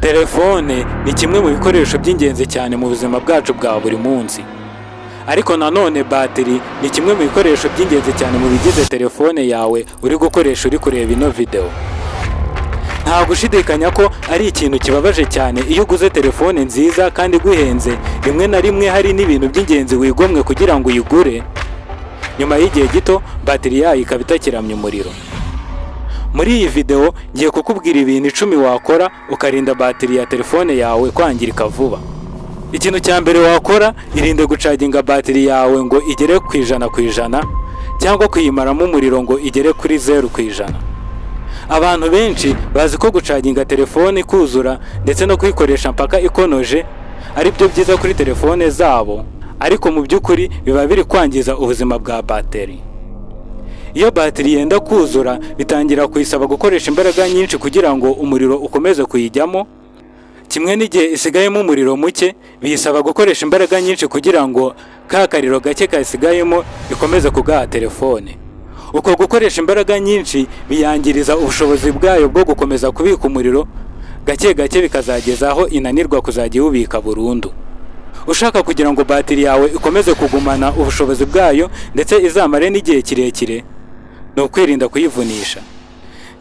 Telefone ni kimwe mu bikoresho by'ingenzi cyane mu buzima bwacu bwa buri munsi. Ariko nanone bateri ni kimwe mu bikoresho by'ingenzi cyane mu bigize telefone yawe uri gukoresha uri kureba ino video. Nta gushidikanya ko ari ikintu kibabaje cyane iyo uguze telefone nziza kandi guhenze, rimwe na rimwe hari n'ibintu by'ingenzi wigomwe kugira ngo uyigure, nyuma y'igihe gito bateri yayo ikaba itakiramya umuriro. Muri iyi video ngiye kukubwira ibintu 10 wakora ukarinda bateri ya telefone yawe kwangirika vuba. Ikintu cya mbere wakora, irinde gucaginga bateri yawe ngo igere ku 100% cyangwa kuyimaramo umuriro ngo igere kuri 0%. Abantu benshi bazi ko gucaginga telefone kuzura ndetse no kuyikoresha mpaka ikonoje ari byo byiza kuri telefone zabo, ariko mu by'ukuri biba biri kwangiza ubuzima bwa bateri. Iyo bateri yenda kuzura bitangira kuyisaba gukoresha imbaraga nyinshi kugira ngo umuriro ukomeze kuyijyamo, kimwe n'igihe isigayemo umuriro muke biyisaba gukoresha imbaraga nyinshi kugira ngo ka kariro gake kasigayemo ikomeze kugaha telefone. Uko gukoresha imbaraga nyinshi biyangiriza ubushobozi bwayo bwo gukomeza kubika umuriro, gake gake bikazageza aho inanirwa kuzajya iwubika burundu. Ushaka kugira ngo bateri yawe ikomeze kugumana ubushobozi bwayo ndetse izamare n'igihe kirekire, no kwirinda kuyivunisha.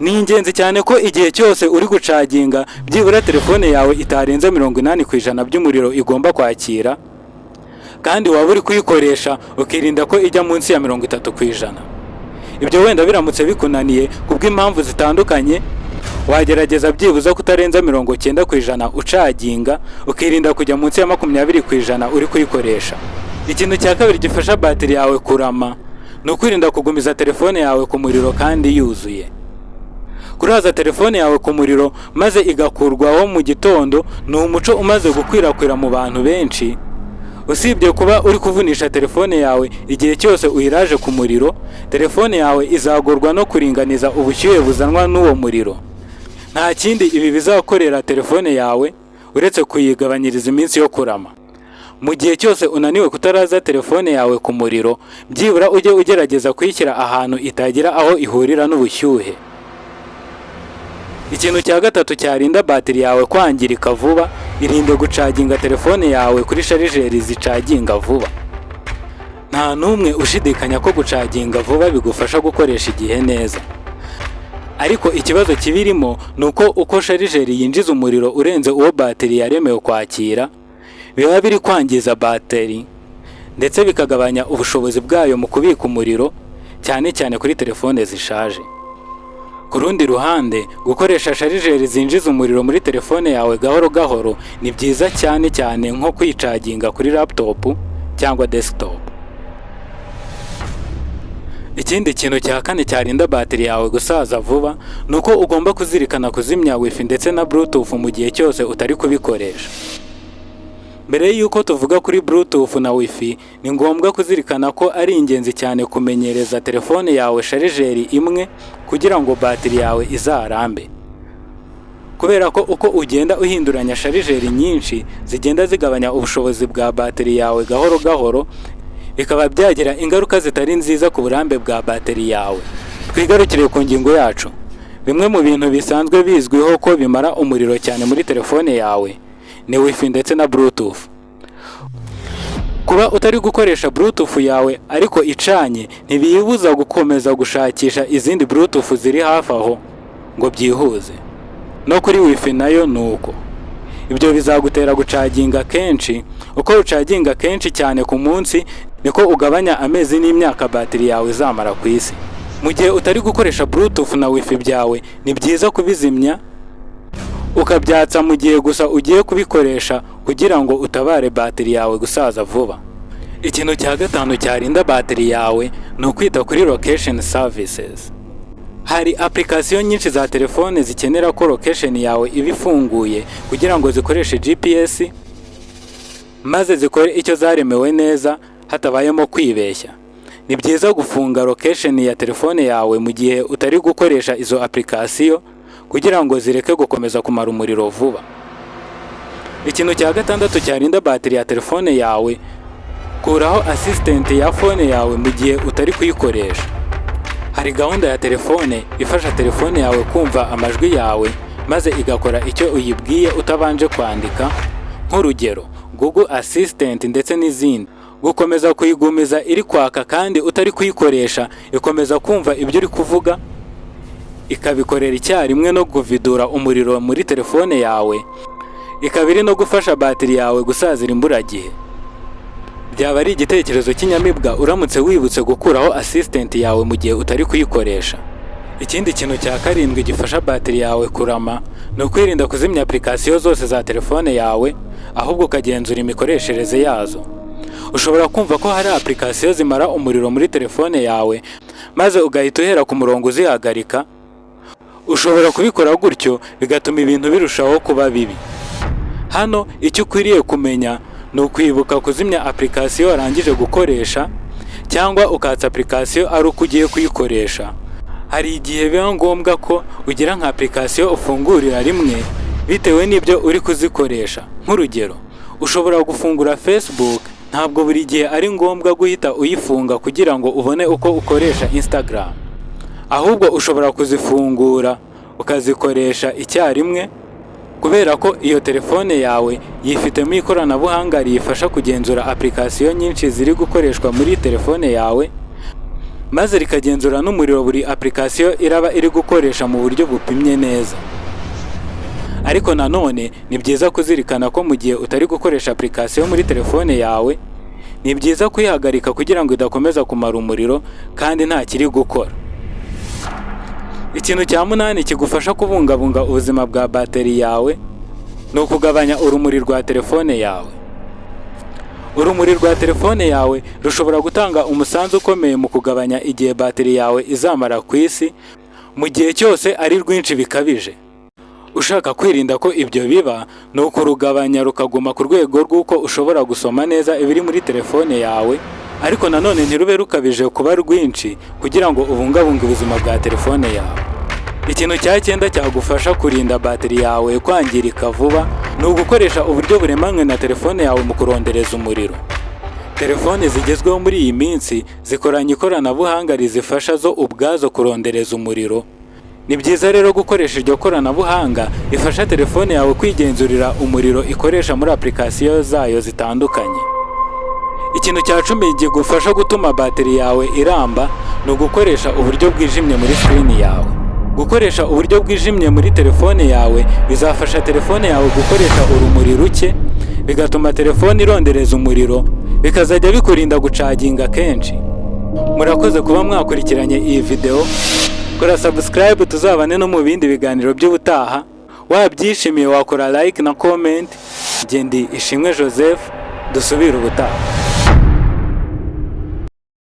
Ni ingenzi cyane ko igihe cyose uri gucaginga byibura telefone yawe itarenze 80% by'umuriro igomba kwakira, kandi waba uri kuyikoresha ukirinda ko ijya munsi ya 30%. Ibyo wenda biramutse bikunaniye kubw'impamvu zitandukanye, wagerageza byibuza kutarenza 90% ucaginga, ukirinda kujya munsi ya 20% uri kuyikoresha. Ikintu cya kabiri gifasha bateri yawe kurama ni ukwirinda kugumiza telefone yawe ku muriro kandi yuzuye. Kuraza telefone yawe ku muriro maze igakurwaho mu gitondo ni umuco umaze gukwirakwira mu bantu benshi. Usibye kuba uri kuvunisha telefone yawe igihe cyose uyiraje ku muriro, telefone yawe izagorwa no kuringaniza ubushyuhe buzanwa n'uwo muriro. Nta kindi ibi bizakorera telefone yawe uretse kuyigabanyiriza iminsi yo kurama. Mu gihe cyose unaniwe kutaraza telefone yawe ku muriro, byibura ujye ugerageza kuyishyira ahantu itagira aho ihurira n'ubushyuhe. Ikintu cya gatatu cyarinda bateri yawe kwangirika vuba, irinde gucaginga telefone yawe kuri sharijeri zicaginga vuba. Nta numwe ushidikanya ko gucaginga vuba bigufasha gukoresha igihe neza. Ariko ikibazo kibirimo ni uko sharijeri yinjiza umuriro urenze uwo bateri yaremewe kwakira, biba biri kwangiza bateri ndetse bikagabanya ubushobozi bwayo mu kubika umuriro, cyane cyane kuri telefone zishaje. Ku rundi ruhande, gukoresha sharijeri zinjiza umuriro muri telefone yawe gahoro gahoro ni byiza cyane cyane nko kwicaginga kuri laptop cyangwa desktop. Ikindi kintu cya kane cyarinda bateri yawe gusaza vuba ni uko ugomba kuzirikana kuzimya wifi ndetse na bluetooth mu gihe cyose utari kubikoresha. Mbere y'uko tuvuga kuri bluetooth na wifi, ni ngombwa kuzirikana ko ari ingenzi cyane kumenyereza telefone yawe sharijeri imwe kugira ngo bateri yawe izarambe. Kubera ko uko ugenda uhinduranya sharijeri nyinshi zigenda zigabanya ubushobozi bwa bateri yawe gahoro gahoro, bikaba byagira ingaruka zitari nziza ku burambe bwa bateri yawe. Twigarukire ku ngingo yacu. Bimwe mu bintu bisanzwe bizwiho ko bimara umuriro cyane muri telefone yawe ni wifi ndetse na bluetooth. Kuba utari gukoresha bluetooth yawe ariko icanye ntibiyibuza gukomeza gushakisha izindi bluetooth ziri hafi aho ngo byihuze. No kuri wifi nayo nuko. Ibyo bizagutera gucaginga kenshi. Uko ucaginga kenshi cyane ku munsi niko ugabanya amezi n'imyaka bateri yawe izamara ku isi. Mu gihe utari gukoresha bluetooth na wifi byawe, ni byiza kubizimya ukabyatsa mu gihe gusa ugiye kubikoresha kugira ngo utabare bateri yawe gusaza vuba. Ikintu cya gatanu cyarinda bateri yawe ni ukwita kuri location services. Hari application nyinshi za telefone zikenera ko location yawe iba ifunguye kugira ngo zikoreshe GPS maze zikore icyo zaremewe neza hatabayemo kwibeshya. Ni byiza gufunga location ya telefone yawe mu gihe utari gukoresha izo application kugira ngo zireke gukomeza kumara umuriro vuba. Ikintu cya gatandatu cyarinda bateri ya telefone yawe, kuraho assistant ya phone yawe mu gihe utari kuyikoresha. Hari gahunda ya telefone ifasha telefone yawe kumva amajwi yawe maze igakora icyo uyibwiye utabanje kwandika, nk'urugero Google Assistant ndetse n'izindi. Gukomeza kuyigumiza iri kwaka kandi utari kuyikoresha, ikomeza kumva ibyo uri kuvuga, ikabikorera icyarimwe no kuvidura umuriro muri telefone yawe, ikaba iri no gufasha batiri yawe gusazira imburagihe. Byaba ari igitekerezo cy'inyamibwa uramutse wibutse gukuraho Assistant yawe mu gihe utari kuyikoresha. Ikindi kintu cya karindwi gifasha batiri yawe kurama ni ukwirinda kuzimya application zose za telefone yawe, ahubwo ukagenzura imikoreshereze yazo. Ushobora kumva ko hari application zimara umuriro muri telefone yawe, maze ugahita uhera ku murongo uzihagarika. Ushobora kubikora gutyo bigatuma ibintu birushaho kuba bibi. Hano icyo ukwiriye kumenya ni ukwibuka kuzimya application warangije gukoresha, cyangwa ukatsa application ari uko ugiye kuyikoresha. Hari igihe biba ngombwa ko ugira nka application ufungurira rimwe bitewe n'ibyo uri kuzikoresha. Nk'urugero, ushobora gufungura Facebook, ntabwo buri gihe ari ngombwa guhita uyifunga kugira ngo ubone uko ukoresha Instagram. Ahubwo ushobora kuzifungura ukazikoresha icyarimwe, kubera ko iyo telefone yawe yifitemo ikoranabuhanga riyifasha kugenzura application nyinshi ziri gukoreshwa muri telefone yawe, maze rikagenzura n'umuriro buri application iraba iri gukoresha mu buryo bupimye neza. Ariko nanone ni byiza kuzirikana ko mu gihe utari gukoresha application muri telefone yawe, ni byiza kuyihagarika kugira ngo idakomeza kumara umuriro kandi nta kiri gukora. Ikintu cya 8 kigufasha kubungabunga ubuzima bwa bateri yawe ni ukugabanya urumuri rwa telefone yawe. Urumuri rwa telefone yawe rushobora gutanga umusanzu ukomeye mu kugabanya igihe bateri yawe izamara ku isi mu gihe cyose ari rwinshi bikabije. Ushaka kwirinda ko ibyo biba, ni ukurugabanya rukaguma ku rwego rw'uko ushobora gusoma neza ibiri muri telefone yawe, ariko nanone ntirube rukabije kuba rwinshi kugira ngo ubungabunge ubuzima bwa telefone yawe. Ikintu cya 9 cyagufasha kurinda bateri yawe kwangirika vuba ni ugukoresha uburyo buremanywe na telefone yawe mu kurondereza umuriro. Telefone zigezweho muri iyi minsi zikoranye ikoranabuhanga rizifasha zo ubwazo kurondereza umuriro. Ni byiza rero gukoresha iryo koranabuhanga rifasha telefone yawe kwigenzurira umuriro ikoresha muri application zayo zitandukanye. Ikintu cya 10 gigufasha gutuma bateri yawe iramba ni ugukoresha uburyo bwijimye muri screen yawe. Gukoresha uburyo bwijimye muri telefone yawe bizafasha telefone yawe gukoresha urumuri ruke, bigatuma telefone irondereza umuriro, bikazajya bikurinda gucaginga kenshi. Murakoze kuba mwakurikiranye iyi video. Kora subscribe tuzabane no mu bindi biganiro by'ubutaha. Wabyishimiye wakora like na comment. Ndi Ishimwe Joseph, dusubira ubutaha.